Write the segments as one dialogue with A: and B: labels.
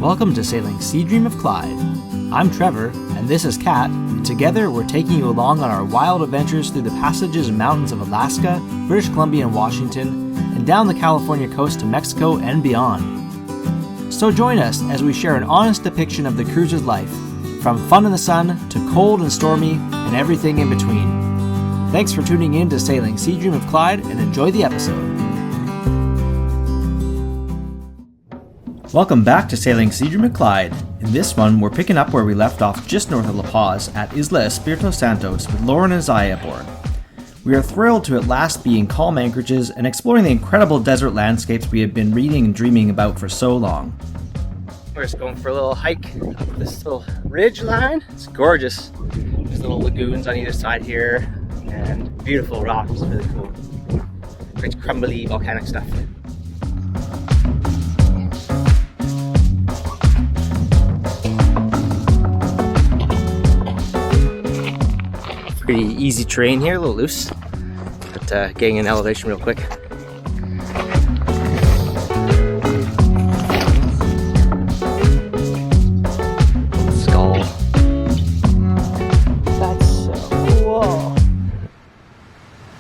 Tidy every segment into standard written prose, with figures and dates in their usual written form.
A: Welcome to Sailing Sea Dream of Clyde. I'm Trevor, and this is Kat. Together, we're taking you along on our wild adventures through the passages and mountains of Alaska, British Columbia and Washington, and down the California coast to Mexico and beyond. So join us as we share an honest depiction of the cruise's life, from fun in the sun to cold and stormy and everything in between. Thanks for tuning in to Sailing Sea Dream of Clyde, and enjoy the episode. Welcome back to Sailing Sea Dream of Clyde. In this one, we're picking up where we left off just north of La Paz at Isla Espiritu Santo with Loren and Zaia aboard. We are thrilled to at last be in calm anchorages and exploring the incredible desert landscapes we have been reading and dreaming about for so long. We're just going for a little hike up this little ridge line. It's gorgeous. There's little lagoons on either side here and beautiful rocks. It's really cool. Great crumbly volcanic stuff. Pretty easy terrain here, a little loose, but getting in elevation real quick. Skull. That's so cool.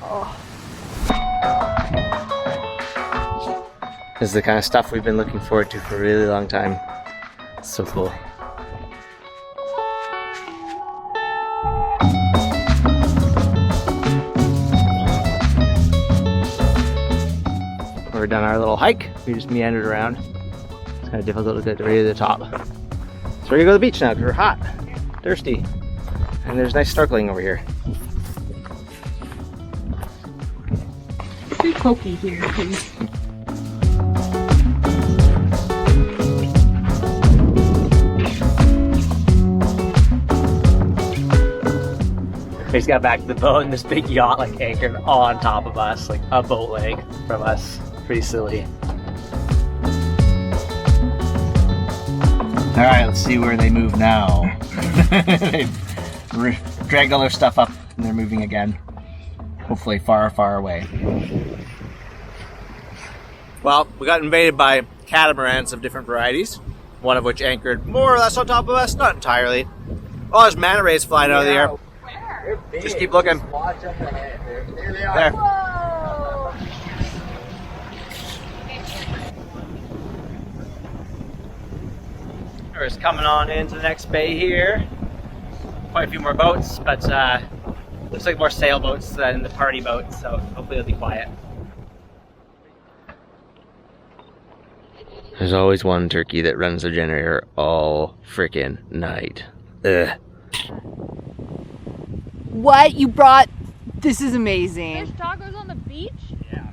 A: Oh. This is the kind of stuff we've been looking forward to for a really long time. It's so cool. We're done our little hike. We just meandered around. It's kind of difficult to get right to the top. So we're gonna go to the beach now because we're hot, thirsty, and there's nice snorkeling over here.
B: Pretty pokey here, please.
A: We just got back to the boat and this big yacht like anchored on top of us, like a boat leg from us. Pretty silly. Alright, let's see where they move now. They've dragged all their stuff up and they're moving again. Hopefully far, far away. Well, we got invaded by catamarans of different varieties, one of which anchored more or less on top of us, not entirely. Oh, there's manta rays flying out of the air. Just keep looking.
B: Watch up ahead. There they are.
A: There.
B: Whoa.
A: We're just coming on into the next bay here. Quite a few more boats, but looks like more sailboats than the party boats, so hopefully it'll be quiet. There's always one turkey that runs the generator all frickin' night. Ugh.
C: What? You brought... This is amazing.
B: Fish tacos on the beach?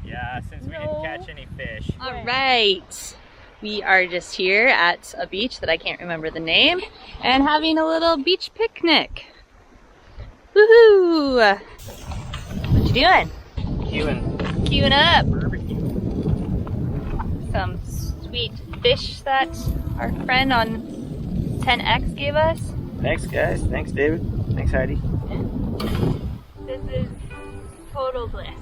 A: Yeah, since we didn't catch any fish.
D: All right. We are just here at a beach that I can't remember the name and having a little beach picnic. Woohoo! What you doing? Queuing up.
A: Barbecue.
D: Some sweet fish that our friend on 10X gave us.
A: Thanks, guys. Thanks, David. Thanks, Heidi.
D: This is total bliss.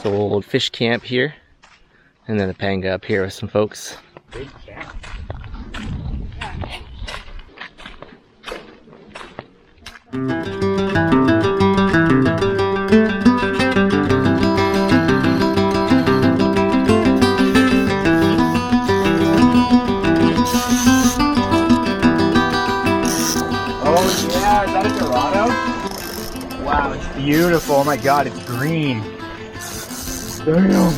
A: So old fish camp here, and then a panga up here with some folks. Big camp.
E: Oh yeah, is that a Dorado? Wow, it's beautiful. Oh my god, it's green. Damn.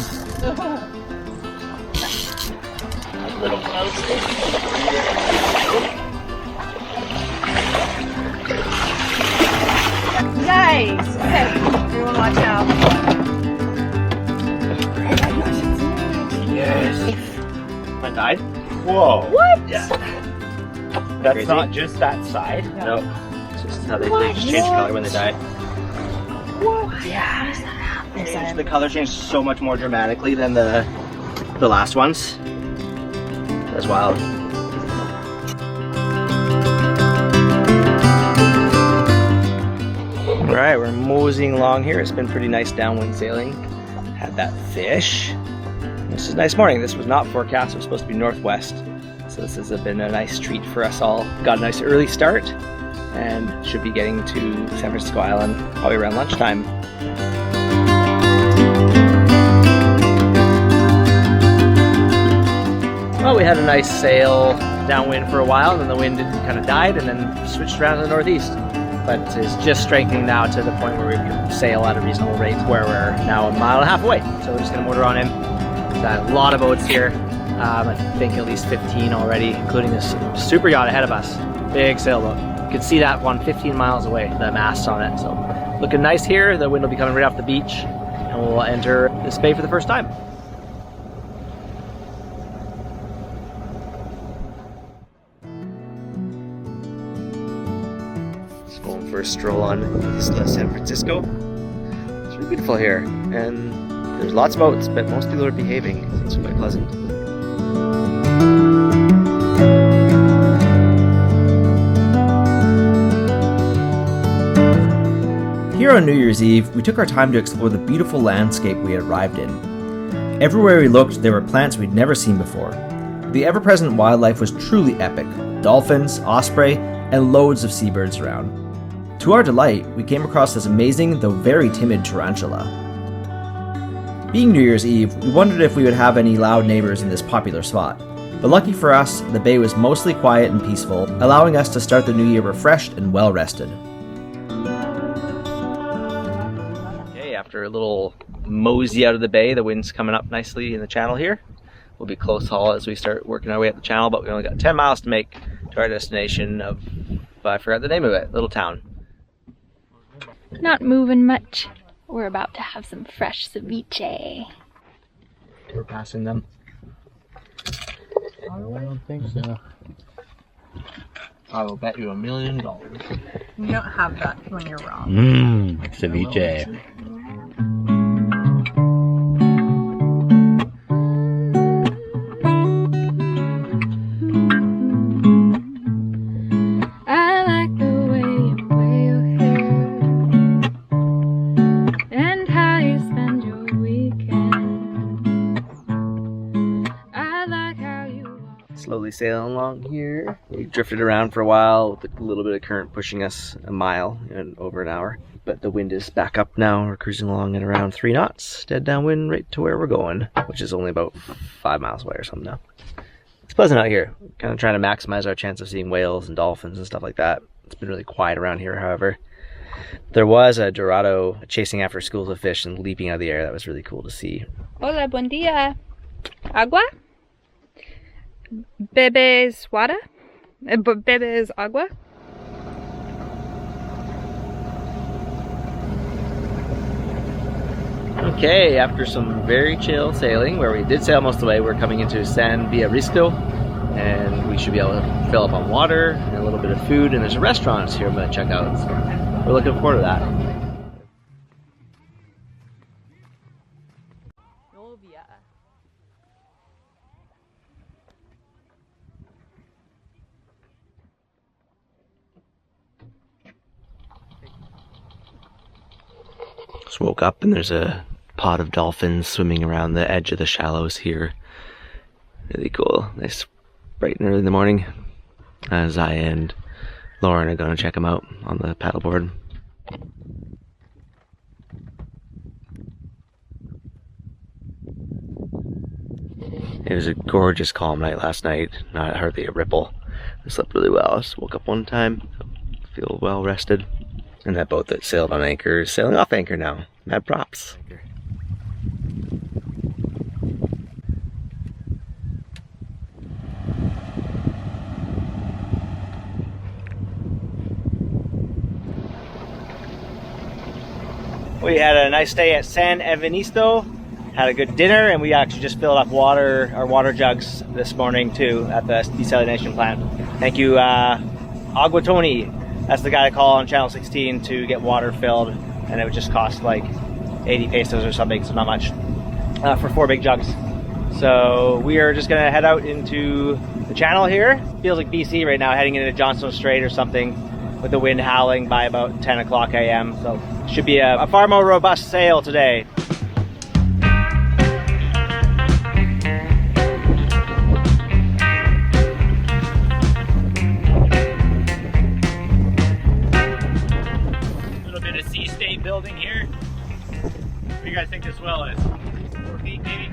D: Little closer.
C: Nice! Okay, everyone watch out.
E: Yes.
A: That died?
E: Whoa.
C: What?
A: Yeah.
E: That's
A: Crazy.
E: not just that side?
A: No. It's just how they just change color when they die.
C: Whoa. Yeah, how does that happen?
A: The color changed so much more dramatically than the the last ones. That's wild. Alright, we're moseying along here. It's been pretty nice downwind sailing. Had that fish. This is a nice morning. This was not forecast. It was supposed to be northwest. So this has been a nice treat for us all. Got a nice early start and should be getting to San Francisco Island probably around lunchtime. Well, we had a nice sail downwind for a while, and then the wind kind of died and then switched around to the northeast. But it's just strengthening now to the point where we can sail at a reasonable rate, where we're now 1.5 miles away. So we're just gonna motor on in. We've got a lot of boats here. I think at least 15 already, including this super yacht ahead of us. Big sailboat. You can see that one 15 miles away, the mast on it. So looking nice here. The wind will be coming right off the beach, and we'll enter this bay for the first time. Going for a stroll on Isla San Francisco. It's really beautiful here, and there's lots of boats, but most people are behaving, so it's quite pleasant. Here on New Year's Eve, we took our time to explore the beautiful landscape we had arrived in. Everywhere we looked, there were plants we'd never seen before. The ever-present wildlife was truly epic. Dolphins, osprey, and loads of seabirds around. To our delight, we came across this amazing, though very timid tarantula. Being New Year's Eve, we wondered if we would have any loud neighbors in this popular spot. But lucky for us, the bay was mostly quiet and peaceful, allowing us to start the new year refreshed and well-rested. Okay, after a little mosey out of the bay, the wind's coming up nicely in the channel here. We'll be close haul as we start working our way up the channel, but we only got 10 miles to make to our destination of, I forgot the name of it, little town.
D: Not moving much. We're about to have some fresh ceviche.
A: We're passing them.
E: I don't think so.
A: I will bet you $1 million.
C: You don't have that when you're wrong.
E: Ceviche.
D: I like the way you wear your hair and how you spend your weekend. I like how you walk.
A: Slowly sailing along here. We drifted around for a while with a little bit of current pushing us a mile in over an hour. But the wind is back up now. We're cruising along at around 3 knots, dead downwind right to where we're going, which is only about 5 miles away or something now. It's pleasant out here. Kind of trying to maximize our chance of seeing whales and dolphins and stuff like that. It's been really quiet around here, however. There was a dorado chasing after schools of fish and leaping out of the air. That was really cool to see.
D: Hola, buen día. Agua? Bebes water? Bebes agua?
A: Okay, after some very chill sailing, where we did sail most of the way, we're coming into San Evaristo, and we should be able to fill up on water and a little bit of food, and there's a restaurant here I'm going to check out, so we're looking forward to that. Just woke up and there's a pod of dolphins swimming around the edge of the shallows here. Really cool. Nice, bright and early in the morning. Zaia and Loren are going to check them out on the paddleboard. It was a gorgeous calm night last night. Not hardly a ripple. I slept really well. I just woke up one time. Feel well rested. And that boat that sailed on anchor is sailing off anchor now. Mad props. We had a nice day at San Evaristo. Had a good dinner, and we actually just filled up our water jugs this morning too at the desalination plant. Thank you, Agua Tony. That's the guy I call on channel 16 to get water filled, and it would just cost like 80 pesos or something, so not much, for 4 big jugs. So we are just gonna head out into the channel here. Feels like BC right now, heading into Johnstone Strait or something, with the wind howling by about 10 o'clock a.m. So should be a far more robust sail today. A little bit of sea state building here. What do you guys think this well is? 4 feet maybe?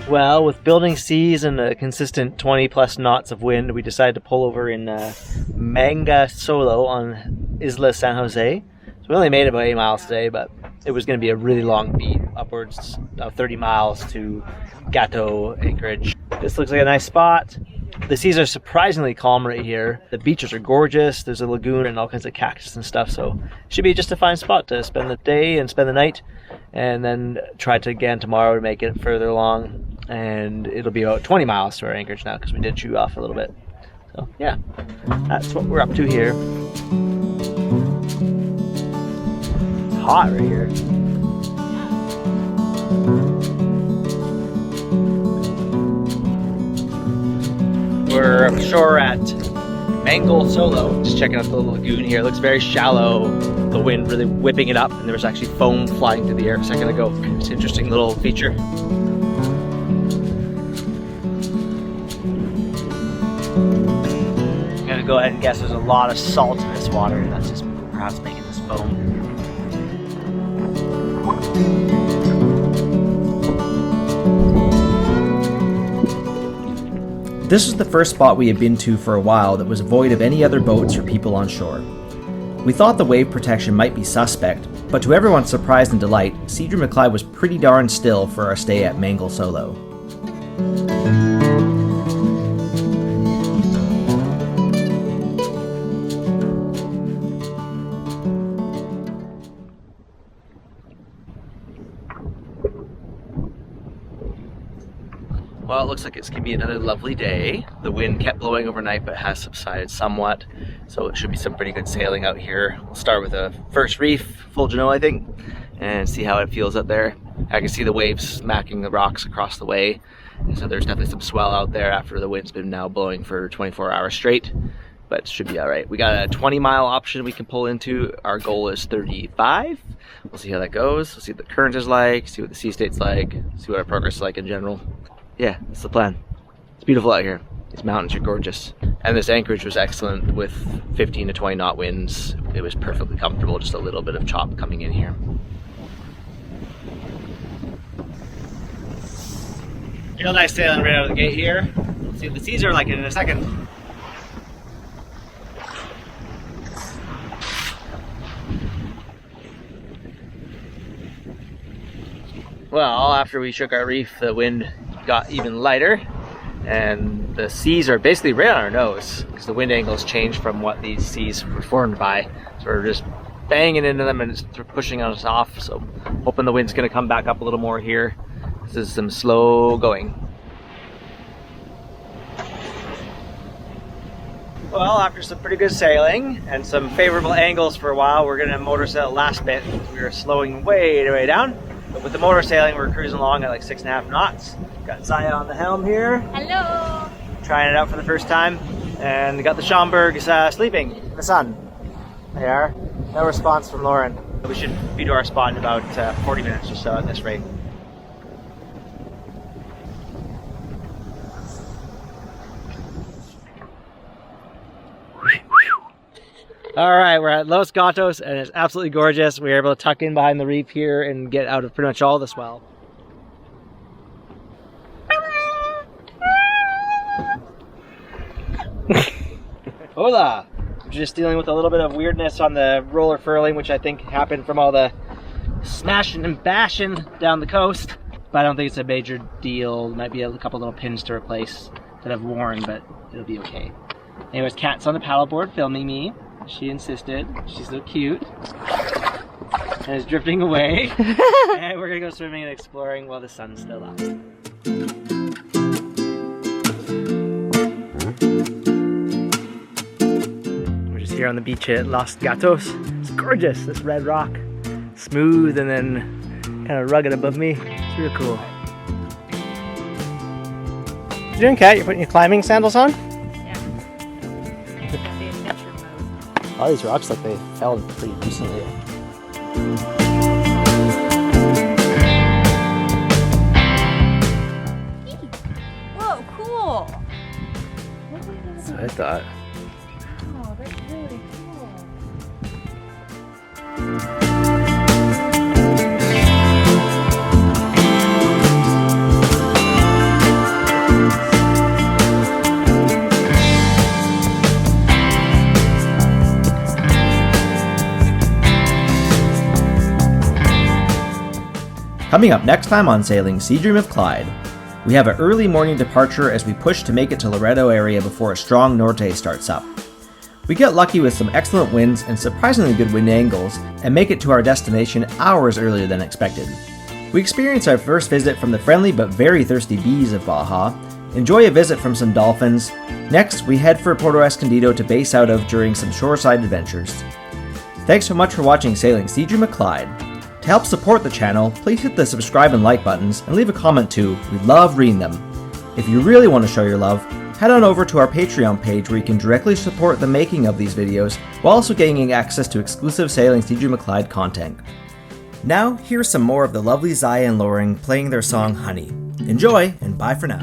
A: Well, with building seas and a consistent 20 plus knots of wind, we decided to pull over in Mangle solo on Isla San Jose. So we only made about 8 miles today, but it was going to be a really long beat, upwards of 30 miles to Gato anchorage. This looks like a nice spot. The seas are surprisingly calm right here. The beaches are gorgeous. There's a lagoon and all kinds of cactus and stuff, so it should be just a fine spot to spend the day and spend the night, and then try to again tomorrow to make it further along. And it'll be about 20 miles to our anchorage now because we did chew off a little bit. So yeah, that's what we're up to here. It's hot right here. We're ashore at Mangle Solo, just checking out the little lagoon here. It looks very shallow, the wind really whipping it up, and there was actually foam flying through the air a second ago. It's an interesting little feature. I'm gonna go ahead and guess there's a lot of salt in this water, and that's just perhaps making this foam. This was the first spot we had been to for a while that was void of any other boats or people on shore. We thought the wave protection might be suspect, but to everyone's surprise and delight, Sea Dream of Clyde was pretty darn still for our stay at Mangle Solo. Well, it looks like it's going to be another lovely day. The wind kept blowing overnight but has subsided somewhat, so it should be some pretty good sailing out here. We'll start with a first reef, full Genoa I think, and see how it feels out there. I can see the waves smacking the rocks across the way, and so there's definitely some swell out there after the wind's been now blowing for 24 hours straight, but it should be alright. We got a 20-mile option we can pull into. Our goal is 35. We'll see how that goes. We'll see what the current is like, see what the sea state's like, see what our progress is like in general. Yeah, that's the plan. It's beautiful out here. These mountains are gorgeous. And this anchorage was excellent with 15 to 20 knot winds. It was perfectly comfortable, just a little bit of chop coming in here. Real nice sailing right out of the gate here. Let's see what the seas are like in a second. Well, after we shook our reef, the wind got even lighter, and the seas are basically right on our nose because the wind angles changed from what these seas were formed by. So we're just banging into them and it's pushing us off. So hoping the wind's going to come back up a little more here. This is some slow going. Well, after some pretty good sailing and some favorable angles for a while, we're going to motor sail last bit. We were slowing way down. But with the motor sailing, we're cruising along at like 6.5 knots. Got Zaia on the helm here.
B: Hello.
A: Trying it out for the first time. And we got the Schomburgs sleeping in the sun. They are. No response from Loren. We should be to our spot in about 40 minutes or so at this rate. Alright, we're at Los Gatos and it's absolutely gorgeous. We were able to tuck in behind the reef here and get out of pretty much all the swell. Hola! Just dealing with a little bit of weirdness on the roller furling, which I think happened from all the smashing and bashing down the coast. But I don't think it's a major deal. Might be a couple little pins to replace. that I've worn, but it'll be okay. Anyways, Kat's on the paddleboard filming me. She insisted. She's so cute. And is drifting away. And we're gonna go swimming and exploring while the sun's still up. We're just here on the beach at Los Gatos. It's gorgeous, this red rock. Smooth and then kind of rugged above me. It's real cool. What you doing, Kat? You're putting your climbing sandals on?
B: Yeah. The adventure mode.
A: All these rocks look like they fell pretty recently.
B: Whoa, cool.
A: That's what I thought.
B: Oh, that's really cool.
A: Coming up next time on Sailing Sea Dream of Clyde, we have an early morning departure as we push to make it to Loreto area before a strong norte starts up. We get lucky with some excellent winds and surprisingly good wind angles and make it to our destination hours earlier than expected. We experience our first visit from the friendly but very thirsty bees of Baja, enjoy a visit from some dolphins. Next, we head for Puerto Escondido to base out of during some shoreside adventures. Thanks so much for watching Sailing Sea Dream of Clyde. To help support the channel, please hit the subscribe and like buttons and leave a comment too. We love reading them. If you really want to show your love, head on over to our Patreon page where you can directly support the making of these videos while also gaining access to exclusive Sailing Sea Dream of Clyde content. Now, here's some more of the lovely Zaia and Loren playing their song Honey. Enjoy, and bye for now.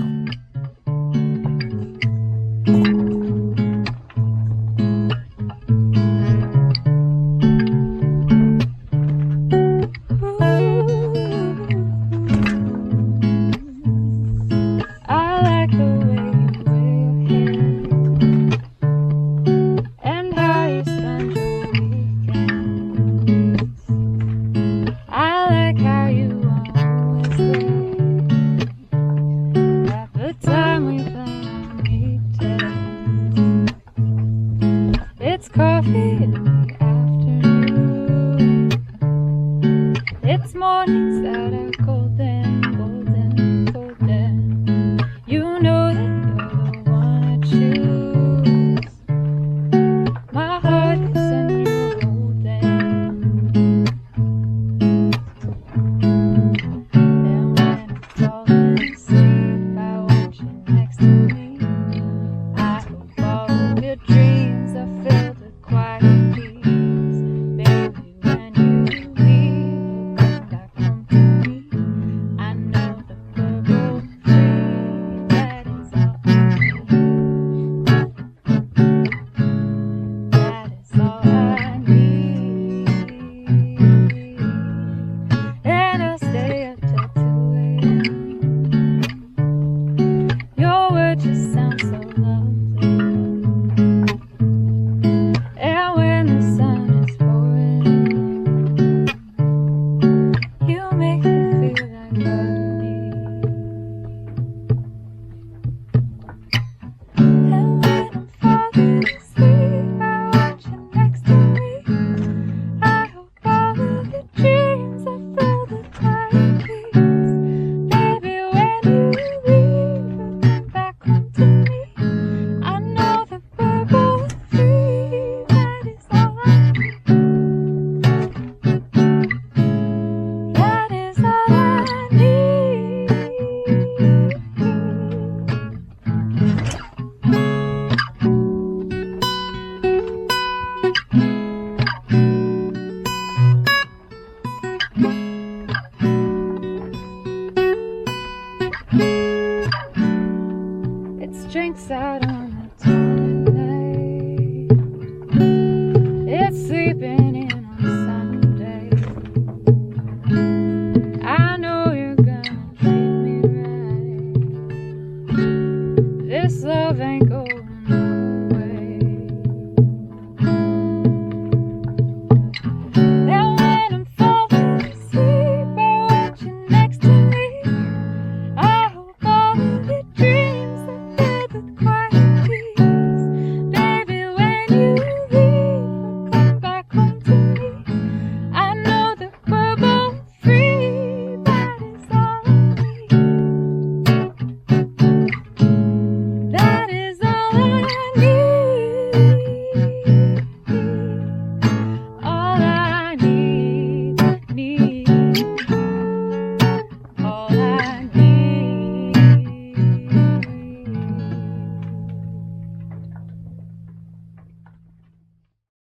D: It's coffee.